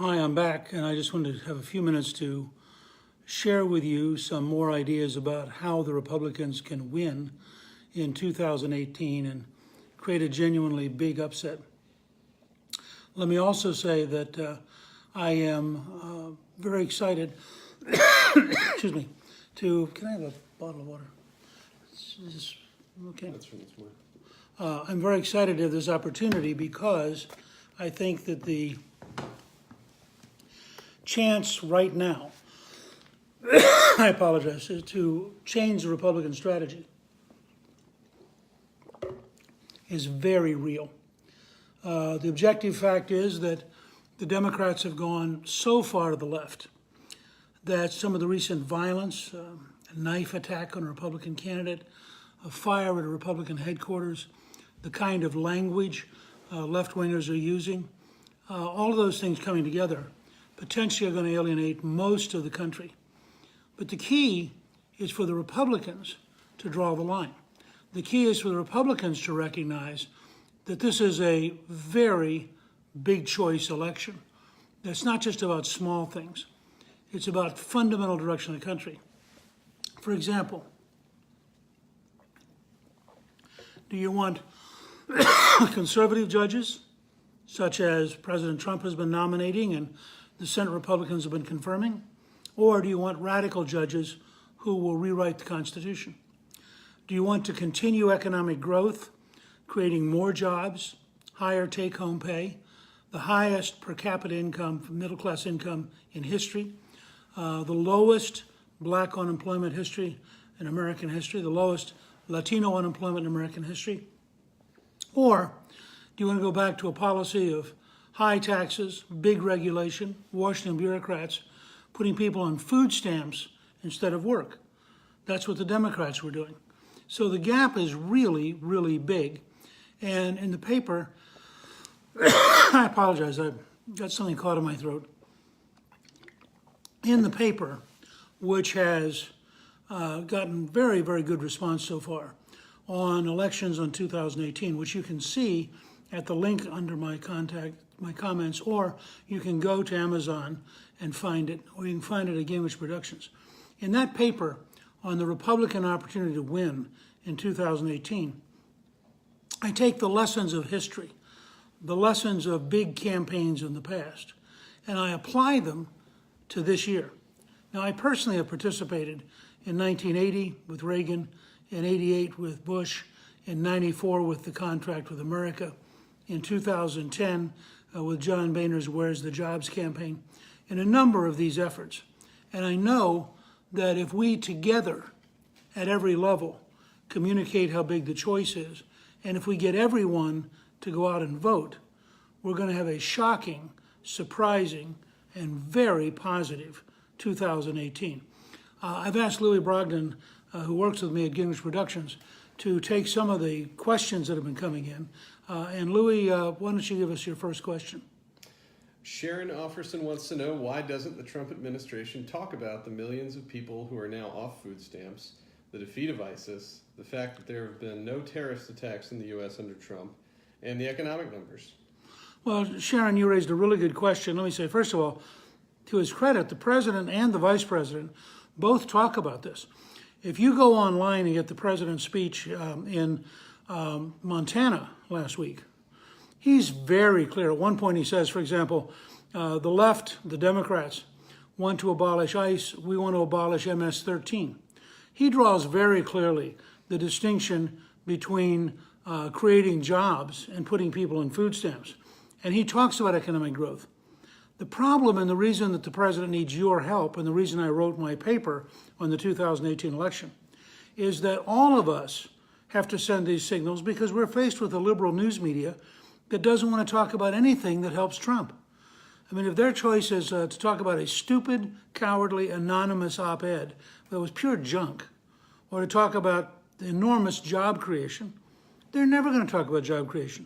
Hi, I'm back, and I just wanted to have a few minutes to share with you some more ideas about how the Republicans can win in 2018 and create a genuinely big upset. Let me also say that I am very excited, excuse me, can I have a bottle of water? Okay. That's from this morning. I'm very excited to have this opportunity because I think that the chance right now, I apologize, is to change the Republican strategy is very real. The objective fact is that the Democrats have gone so far to the left that some of the recent violence, a knife attack on a Republican candidate, a fire at a Republican headquarters, the kind of language left-wingers are using, all of those things coming together potentially are going to alienate most of the country. But the key is for the Republicans to draw the line. The key is for the Republicans to recognize that this is a very big choice election. That's not just about small things. It's about fundamental direction of the country. For example, do you want conservative judges, such as President Trump has been nominating and the Senate Republicans have been confirming? Or do you want radical judges who will rewrite the Constitution? Do you want to continue economic growth, creating more jobs, higher take-home pay, the highest per capita income, middle-class income in history, the lowest black unemployment history in American history, the lowest Latino unemployment in American history? Or do you want to go back to a policy of high taxes, big regulation, Washington bureaucrats, putting people on food stamps instead of work? That's what the Democrats were doing. So the gap is really, really big. And in the paper, I apologize, I got something caught in my throat. In the paper, which has gotten very, very good response so far on elections on 2018, which you can see at the link under my comments, or you can go to Amazon and find it, or you can find it at Gamage Productions. In that paper on the Republican opportunity to win in 2018, I take the lessons of history, the lessons of big campaigns in the past, and I apply them to this year. Now, I personally have participated in 1980 with Reagan, in 88 with Bush, in 94 with the contract with America, in 2010 with John Boehner's Where's the Jobs campaign, in a number of these efforts. And I know that if we together at every level communicate how big the choice is, and if we get everyone to go out and vote, we're going to have a shocking, surprising, and very positive 2018. I've asked Louis Brogdon, who works with me at Gamage Productions, to take some of the questions that have been coming in. And Louis, why don't you give us your first question? Sharon Offerson wants to know, why doesn't the Trump administration talk about the millions of people who are now off food stamps, the defeat of ISIS, the fact that there have been no terrorist attacks in the U.S. under Trump, and the economic numbers? Well, Sharon, you raised a really good question. Let me say, first of all, to his credit, the president and the vice president both talk about this. If you go online and get the president's speech in Montana last week, he's very clear. At one point he says, for example, the left, the Democrats, want to abolish ICE, we want to abolish MS-13. He draws very clearly the distinction between creating jobs and putting people in food stamps. And he talks about economic growth. The problem, and the reason that the president needs your help, and the reason I wrote my paper on the 2018 election, is that all of us have to send these signals because we're faced with a liberal news media that doesn't want to talk about anything that helps Trump. I mean, if their choice is to talk about a stupid, cowardly, anonymous op-ed that was pure junk, or to talk about the enormous job creation, they're never going to talk about job creation.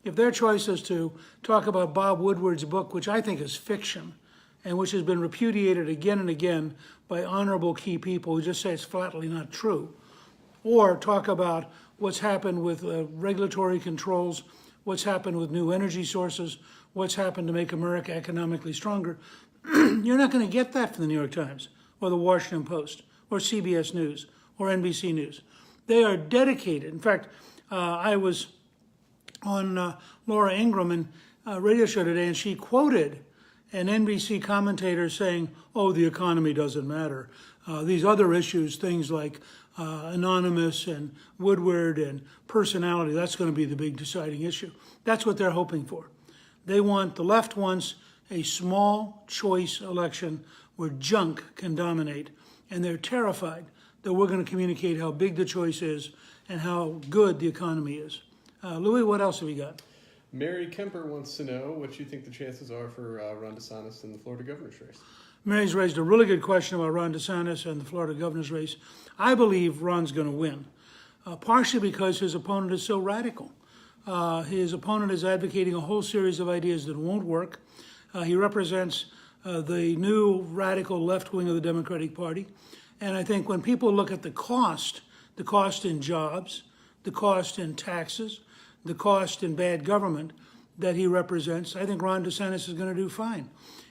If their choice is to talk about Bob Woodward's book, which I think is fiction, and which has been repudiated again and again by honorable key people who just say it's flatly not true, or talk about what's happened with regulatory controls what's happened with new energy sources, what's happened to make America economically stronger. You're not going to get that from the New York Times or the Washington Post or CBS News or NBC News. They are dedicated. In fact, I was on Laura Ingraham radio show today, and she quoted an NBC commentator saying, "Oh, the economy doesn't matter. These other issues, things like Anonymous and Woodward and personality, that's going to be the big deciding issue." That's what they're hoping for. The left wants a small choice election where junk can dominate, and they're terrified that we're going to communicate how big the choice is and how good the economy is. Louis, what else have you got? Mary Kemper wants to know what you think the chances are for Ron DeSantis in the Florida governor's race. Mary's raised a really good question about Ron DeSantis and the Florida governor's race. I believe Ron's going to win, partially because his opponent is so radical. His opponent is advocating a whole series of ideas that won't work. He represents the new radical left wing of the Democratic Party. And I think when people look at the cost in jobs, the cost in taxes, the cost in bad government that he represents, I think Ron DeSantis is going to do fine.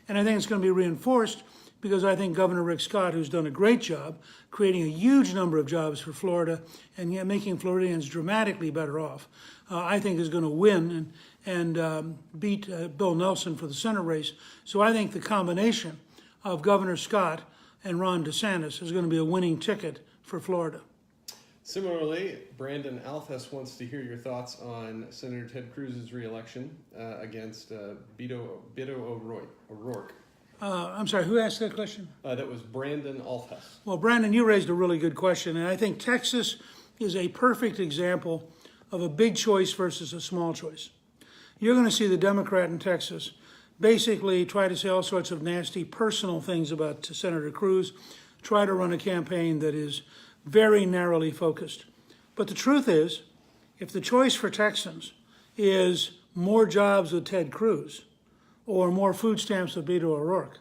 And I think it's going to be reinforced because I think Governor Rick Scott, who's done a great job creating a huge number of jobs for Florida and yet making Floridians dramatically better off, I think is going to win and beat Bill Nelson for the Senate race. So I think the combination of Governor Scott and Ron DeSantis is going to be a winning ticket for Florida. Similarly, Brandon Althus wants to hear your thoughts on Senator Ted Cruz's reelection against Beto O'Rourke. I'm sorry, who asked that question? That was Brandon Althus. Well, Brandon, you raised a really good question, and I think Texas is a perfect example of a big choice versus a small choice. You're going to see the Democrat in Texas basically try to say all sorts of nasty personal things about Senator Cruz, try to run a campaign that is very narrowly focused. But the truth is, if the choice for Texans is more jobs with Ted Cruz or more food stamps with Beto O'Rourke,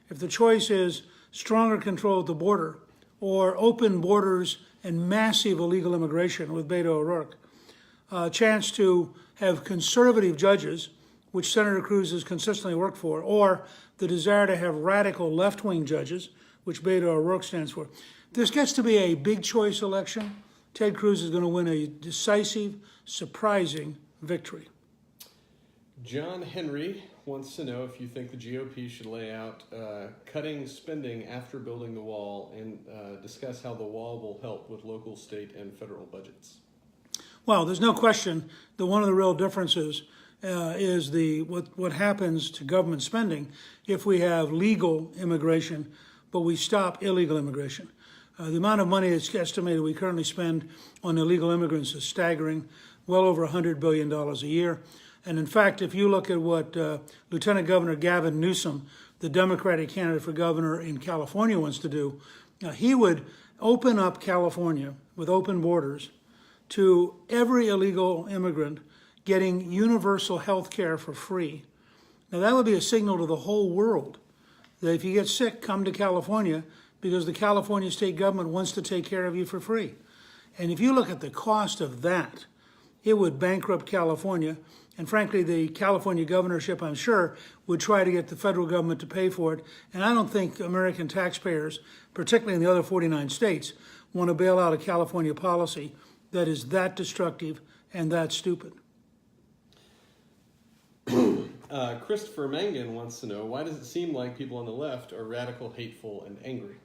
if the choice is stronger control at the border or open borders and massive illegal immigration with Beto O'Rourke, a chance to have conservative judges, which Senator Cruz has consistently worked for, or the desire to have radical left-wing judges, which Beto O'Rourke stands for. This gets to be a big choice election. Ted Cruz is going to win a decisive, surprising victory. John Henry wants to know if you think the GOP should lay out cutting spending after building the wall and discuss how the wall will help with local, state, and federal budgets. Well, there's no question that one of the real differences is what happens to government spending if we have legal immigration, but we stop illegal immigration. The amount of money that's estimated we currently spend on illegal immigrants is staggering, well over $100 billion a year. And in fact, if you look at what Lieutenant Governor Gavin Newsom, the Democratic candidate for governor in California, wants to do, he would open up California with open borders to every illegal immigrant getting universal health care for free. Now that would be a signal to the whole world that if you get sick, come to California because the California state government wants to take care of you for free. And if you look at the cost of that, it would bankrupt California. And frankly, the California governorship, I'm sure, would try to get the federal government to pay for it. And I don't think American taxpayers, particularly in the other 49 states, want to bail out a California policy that is that destructive and that stupid. Christopher Mangan wants to know, why does it seem like people on the left are radical, hateful, and angry?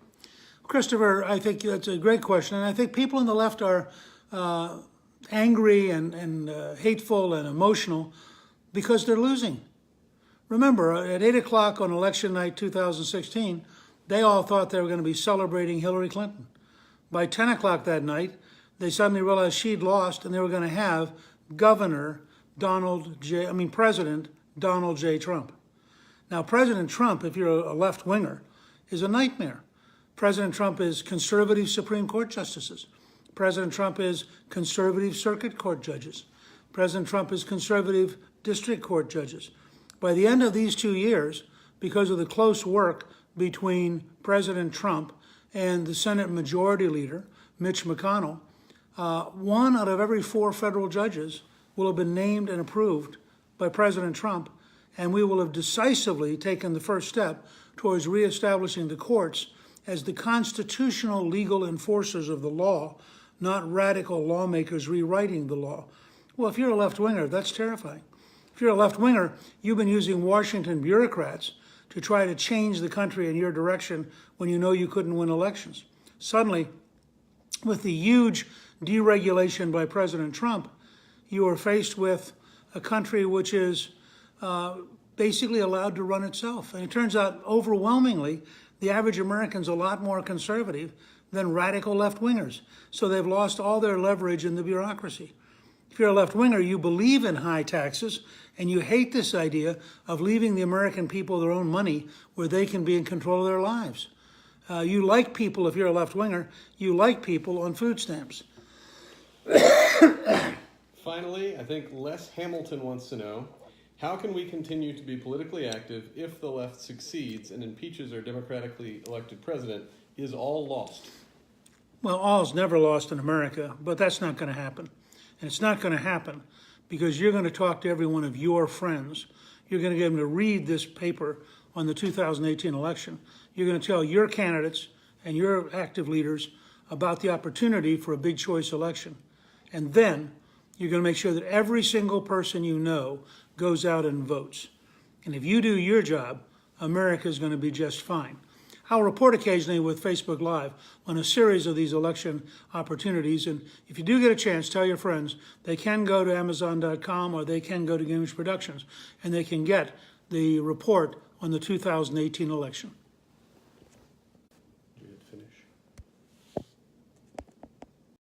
Christopher, I think that's a great question. And I think people on the left are angry and hateful and emotional because they're losing. Remember, at 8 o'clock on election night 2016, they all thought they were going to be celebrating Hillary Clinton. By 10 o'clock that night, they suddenly realized she'd lost and they were going to have President Donald J. Trump. Now, President Trump, if you're a left-winger, is a nightmare. President Trump is conservative Supreme Court justices. President Trump is conservative circuit court judges. President Trump is conservative district court judges. By the end of these 2 years, because of the close work between President Trump and the Senate Majority Leader, Mitch McConnell, 1 out of every 4 federal judges will have been named and approved by President Trump, and we will have decisively taken the first step towards reestablishing the courts as the constitutional legal enforcers of the law, not radical lawmakers rewriting the law. Well, if you're a left-winger, that's terrifying. If you're a left-winger, you've been using Washington bureaucrats to try to change the country in your direction when you know you couldn't win elections. Suddenly, with the huge deregulation by President Trump, you are faced with a country which is basically allowed to run itself. And it turns out, overwhelmingly, the average American's a lot more conservative than radical left-wingers. So they've lost all their leverage in the bureaucracy. If you're a left-winger, you believe in high taxes, and you hate this idea of leaving the American people their own money where they can be in control of their lives. You like people, if you're a left-winger, you like people on food stamps. Finally, I think Les Hamilton wants to know, how can we continue to be politically active if the left succeeds and impeaches our democratically elected president? Is all lost? Well, all's never lost in America, but that's not going to happen. And it's not going to happen because you're going to talk to every one of your friends. You're going to get them to read this paper on the 2018 election. You're going to tell your candidates and your active leaders about the opportunity for a big choice election. And then you're going to make sure that every single person you know goes out and votes. And if you do your job, America is going to be just fine. I'll report occasionally with Facebook Live on a series of these election opportunities. And if you do get a chance, tell your friends they can go to Amazon.com or they can go to Gamage Productions and they can get the report on the 2018 election.